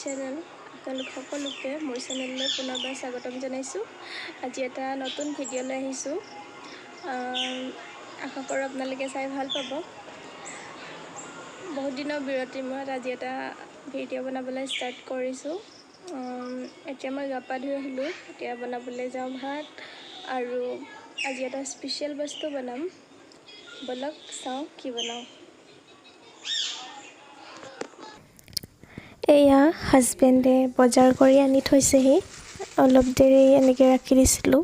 Channel আপোনালোক সকলোকে মোৰ চেনেললৈ পুনৰবাৰ স্বাগতম জনাইছোঁ। আজি এটা নতুন ভিডিঅ'লৈ আহিছোঁ। আশা কৰোঁ আপোনালোকে চাই ভাল পাব। বহুত দিনৰ বিৰতিৰ মূৰত আজি এটা ভিডিঅ' বনাবলৈ ষ্টাৰ্ট কৰিছোঁ। এতিয়া মই গা পা ধুই আহিলোঁ। এতিয়া বনাবলৈ যাওঁ ভাত, আৰু আজি এটা স্পেচিয়েল বস্তু বনাম। বলক চাওঁ কি বনাওঁ। এয়া হাজবেণ্ডে বজাৰ কৰি আনি থৈছেহি। অলপ দেৰি এনেকৈ ৰাখি দিছিলোঁ,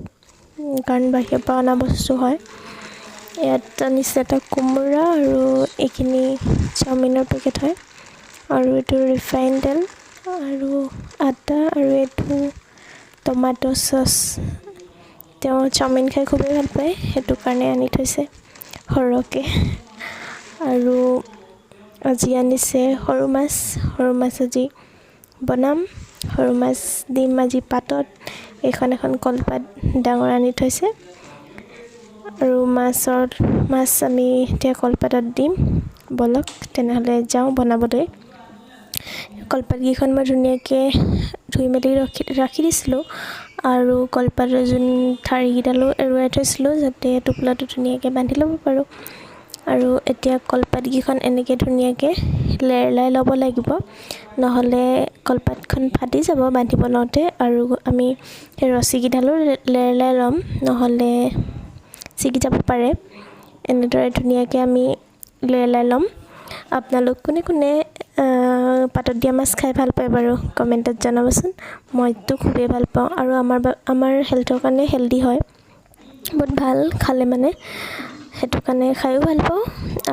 কাৰণ বাহিৰৰ পৰা অনা বস্তু হয়। ইয়াত আনিছে এটা কোমোৰা, আৰু এইখিনি চাওমিনৰ পেকেট হয়, আৰু এইটো ৰিফাইন তেল, আৰু আটা, আৰু এইটো টমাটো চচ। তেওঁ চাওমিন খাই খুবেই ভাল পায়, সেইটো কাৰণে আনি থৈছে সৰহকৈ। আৰু আজি আনিছে সৰু মাছ আজি বনাম। সৰু মাছ দিম আজি পাতত। এখন কলপাত ডাঙৰ আনি থৈছে, আৰু মাছ আমি এতিয়া কলপাতত দিম। বলক তেনেহ'লে যাওঁ বনাবলৈ। কলপাতকেইখন মই ধুনীয়াকৈ ধুই মেলি ৰাখি দিছিলোঁ, আৰু কলপাতৰ ঠাৰিকেইডালো এৰুৱাই থৈছিলোঁ, যাতে টোপোলাটো ধুনীয়াকৈ বান্ধি ল'ব পাৰোঁ। আৰু এতিয়া কলপাতকেইখন এনেকৈ ধুনীয়াকৈ লেৰেলাই ল'ব লাগিব, নহ'লে কলপাতখন ফাটি যাব বান্ধিব লওঁতে। আৰু আমি সেই ৰছীকেইডালো লেৰেলাই ল'ম, নহ'লে ছিগি যাব পাৰে। এনেদৰে ধুনীয়াকৈ আমি লেৰেলাই ল'ম। আপোনালোক কোনে কোনে পাতত দিয়া মাছ খাই ভাল পায় বাৰু কমেণ্টত জনাবচোন। মইতো খুবেই ভাল পাওঁ, আৰু আমাৰ হেল্থৰ কাৰণে হেল্ডি হয়, বহুত ভাল খালে মানে। সেইটো কাৰণে খায়ো ভাল পাওঁ,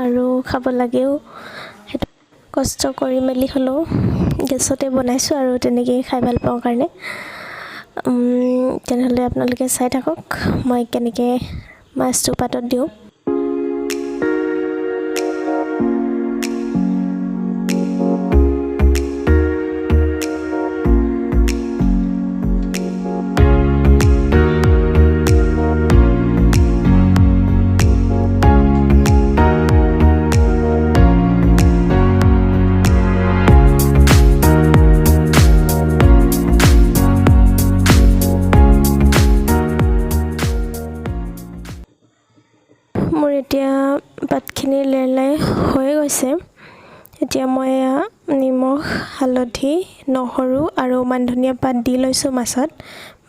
আৰু খাব লাগেও। সেইটো কষ্ট কৰি মেলি হ'লেও গেছতে বনাইছোঁ, আৰু তেনেকৈয়ে খাই ভাল পাওঁ কাৰণে। তেনেহ'লে আপোনালোকে চাই থাকক মই কেনেকৈ মাছটো পাতত দিওঁ। মোৰ এতিয়া পাতখিনি লেৰেলাই হৈ গৈছে। এতিয়া মই নিমখ, হালধি, নহৰু আৰু মান ধনিয়া পাত দি লৈছোঁ মাছত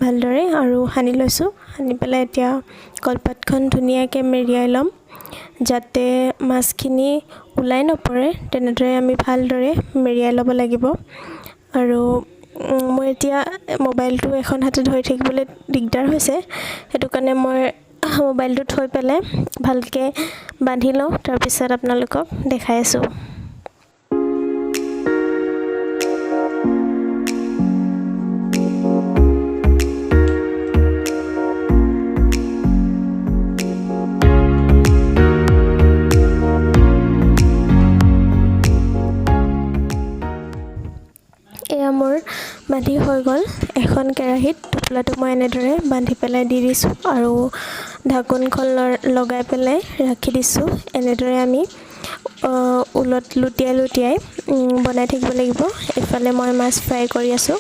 ভালদৰে, আৰু সানি লৈছোঁ। সানি পেলাই এতিয়া কলপাতখন ধুনীয়াকৈ মেৰিয়াই ল'ম, যাতে মাছখিনি ওলাই নপৰে। তেনেদৰে আমি ভালদৰে মেৰিয়াই ল'ব লাগিব। আৰু মই এতিয়া মোবাইলটো এখন হাতে ধৰি থাকিবলৈ দিগদাৰ হৈছে, সেইটো কাৰণে মই মোবাইলটো থৈ পেলাই ভালকৈ বান্ধি লওঁ, তাৰপিছত আপোনালোকক দেখাই আছোঁ। এয়া মোৰ বান্ধি হৈ গ'ল। এখন কেৰাহীত টোপোলাটো মই এনেদৰে বান্ধি পেলাই দি দিছোঁ, আৰু ঢাকোনখন লগাই পেলাই ৰাখি দিছোঁ। এনেদৰে আমি লুটিয়াই বনাই থাকিব লাগিব। এইফালে মই মাছ ফ্ৰাই কৰি আছোঁ,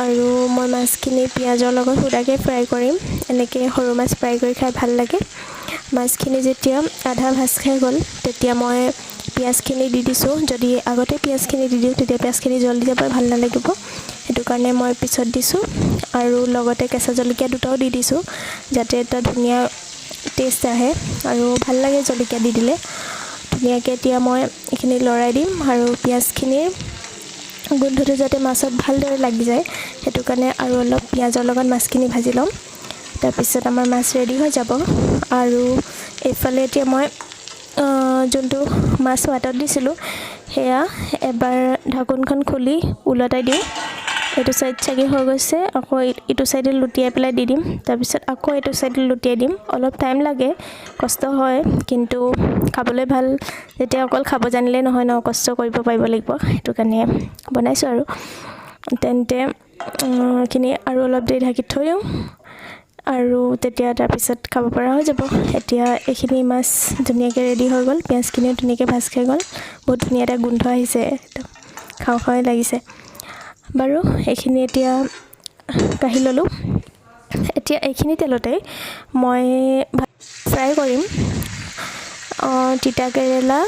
আৰু মই মাছখিনি পিঁয়াজৰ লগত সুদাকৈ ফ্ৰাই কৰিম। এনেকৈ সৰু মাছ ফ্ৰাই কৰি খাই ভাল লাগে। মাছখিনি যেতিয়া আধা ভাজ খাই গ'ল, তেতিয়া মই পিঁয়াজখিনি দি দিছোঁ। যদি আগতে পিঁয়াজখিনি দি দিওঁ, তেতিয়া পিঁয়াজখিনি জলদি যাব, ভাল নালাগিব। সেইটো কাৰণে মই পিছত দিছোঁ, আৰু লগতে কেঁচা জলকীয়া দুটাও দি দিছোঁ, যাতে এটা ধুনীয়া টেষ্ট আহে, আৰু ভাল লাগে জলকীয়া দি দিলে। ধুনীয়াকৈ এতিয়া মই এইখিনি লৰাই দিম, আৰু পিঁয়াজখিনিৰ গোন্ধটো যাতে মাছত ভালদৰে লাগি যায়, সেইটো কাৰণে আৰু অলপ পিঁয়াজৰ লগত মাছখিনি ভাজি ল'ম। তাৰপিছত আমাৰ মাছ ৰেডি হৈ যাব। আৰু এইফালে এতিয়া মই যোনটো মাছ পাতত দিছিলোঁ, সেয়া এবাৰ ঢাকোনখন খুলি ওলটাই দিওঁ। এইটো ছাইড চাগি হৈ গৈছে, আকৌ ইটো ছাইডে লুটিয়াই পেলাই দি দিম। তাৰপিছত আকৌ এইটো ছাইডে লুটিয়াই দিম। অলপ টাইম লাগে, কষ্ট হয়, কিন্তু খাবলৈ ভাল। যেতিয়া অকল খাব জানিলেই নহয় ন, কষ্ট কৰিব পাৰিব লাগিব। সেইটো কাৰণে বনাইছোঁ। আৰু তেন্তে এইখিনি আৰু অলপ দেৰি ঢাকি থৈ দিওঁ, আৰু তেতিয়া তাৰপিছত খাব পৰা হৈ যাব। এতিয়া এইখিনি মাছ ধুনীয়াকৈ ৰেডি হৈ গ'ল। পিঁয়াজখিনিও ধুনীয়াকৈ ভাজ খাই গ'ল। বহুত ধুনীয়া এটা গোন্ধ আহিছে, একদম খাওঁ খাওঁই লাগিছে। বাৰু এইখিনি এতিয়া কাঢ়ি ল'লোঁ। এতিয়া এইখিনি তেলতে মই ফ্ৰাই কৰিম তিতা কেৰেলা,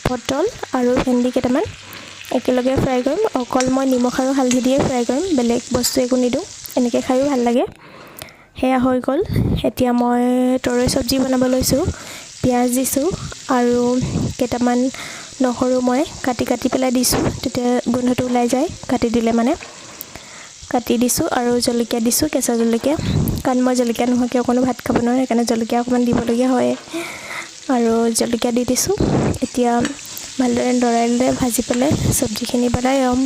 পটল আৰু ভেন্দি কেইটামান একেলগে ফ্ৰাই কৰিম। অকল মই নিমখ আৰু হালধি দিয়ে ফ্ৰাই কৰিম, বেলেগ বস্তু একো নিদিওঁ। এনেকৈ খায়ো ভাল লাগে। সেয়া হৈ গ'ল। এতিয়া মই তৰৈ চব্জি বনাব লৈছোঁ। পিঁয়াজ দিছোঁ আৰু কেইটামান নহৰু মই কাটি পেলাই দিছোঁ, তেতিয়া গোন্ধটো ওলাই যায় কাটি দিলে মানে। কাটি দিছোঁ আৰু জলকীয়া দিছোঁ, কেঁচা জলকীয়া, কাৰণ মই জলকীয়া নোহোৱাকৈ অকণো ভাত খাব নোৱাৰোঁ, সেইকাৰণে জলকীয়া অকণমান দিবলগীয়া হয় আৰু জলকীয়া দি দিছোঁ। এতিয়া ভালদৰে লৰাই ভাজি পেলাই চব্জিখিনি বনাই ল'ম।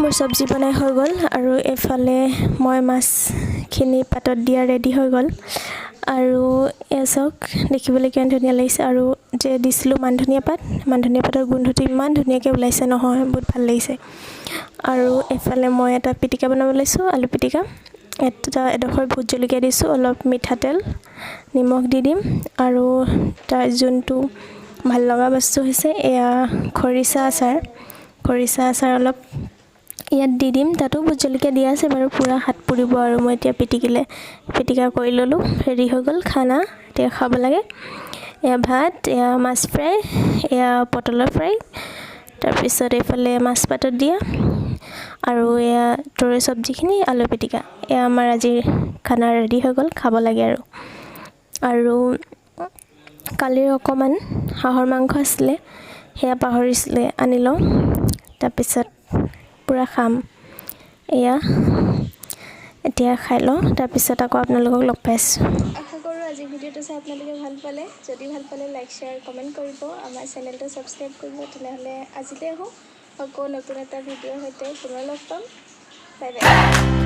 মোৰ চব্জি বনাই হৈ গ'ল আৰু এফালে মই মাছখিনি পাতত দিয়া ৰেডি হৈ গ'ল। আৰু এয়া চাওক, দেখিবলৈ কিমান ধুনীয়া লাগিছে। আৰু যে দিছিলোঁ মান ধনিয়া পাতৰ গোন্ধটো ইমান ধুনীয়াকৈ ওলাইছে নহয়, বহুত ভাল লাগিছে। আৰু এফালে মই এটা পিটিকা বনাব লৈছোঁ, আলু পিটিকা। এডোখৰ ভোট জলকীয়া দিছোঁ, অলপ মিঠাতেল, নিমখ দি দিম। আৰু তাৰ যোনটো ভাল লগা বস্তু হৈছে এয়া খৰিচা আচাৰ অলপ ইয়াত দি দিম। তাতো ভোট জলকীয়া দিয়া আছে বাৰু, পূৰা হাত পুৰিব আৰু মই এতিয়া পিটিকা কৰি ল'লোঁ। ৰেডি হৈ গ'ল খানা, এতিয়া খাব লাগে। এয়া ভাত, এয়া মাছ ফ্ৰাই, এয়া পটলৰ ফ্ৰাই, তাৰপিছত এইফালে মাছ পাতত দিয়া আৰু এয়া তৰৈ চব্জিখিনি, আলু পিটিকা। এয়া আমাৰ আজিৰ খানা ৰেডি হৈ গ'ল, খাব লাগে আৰু কালিৰ অকণমান হাঁহৰ মাংস আছিলে, সেয়া পাহৰিছিলে, আনি লওঁ, তাৰপিছত পূৰা খাম। এয়া এতিয়া খাই লওঁ, তাৰপিছত আকৌ আপোনালোকক লগ পাই আছোঁ। আশা কৰোঁ আজিৰ ভিডিঅ'টো চাই আপোনালোকে ভাল পালে। যদি ভাল পালে লাইক, শ্বেয়াৰ, কমেণ্ট কৰিব, আমাৰ চেনেলটো ছাবস্ক্ৰাইব কৰিব। তেনেহ'লে আজিলৈ আকৌ নতুন এটা ভিডিঅ'ৰ সৈতে পুনৰ লগ পাম। Bye bye.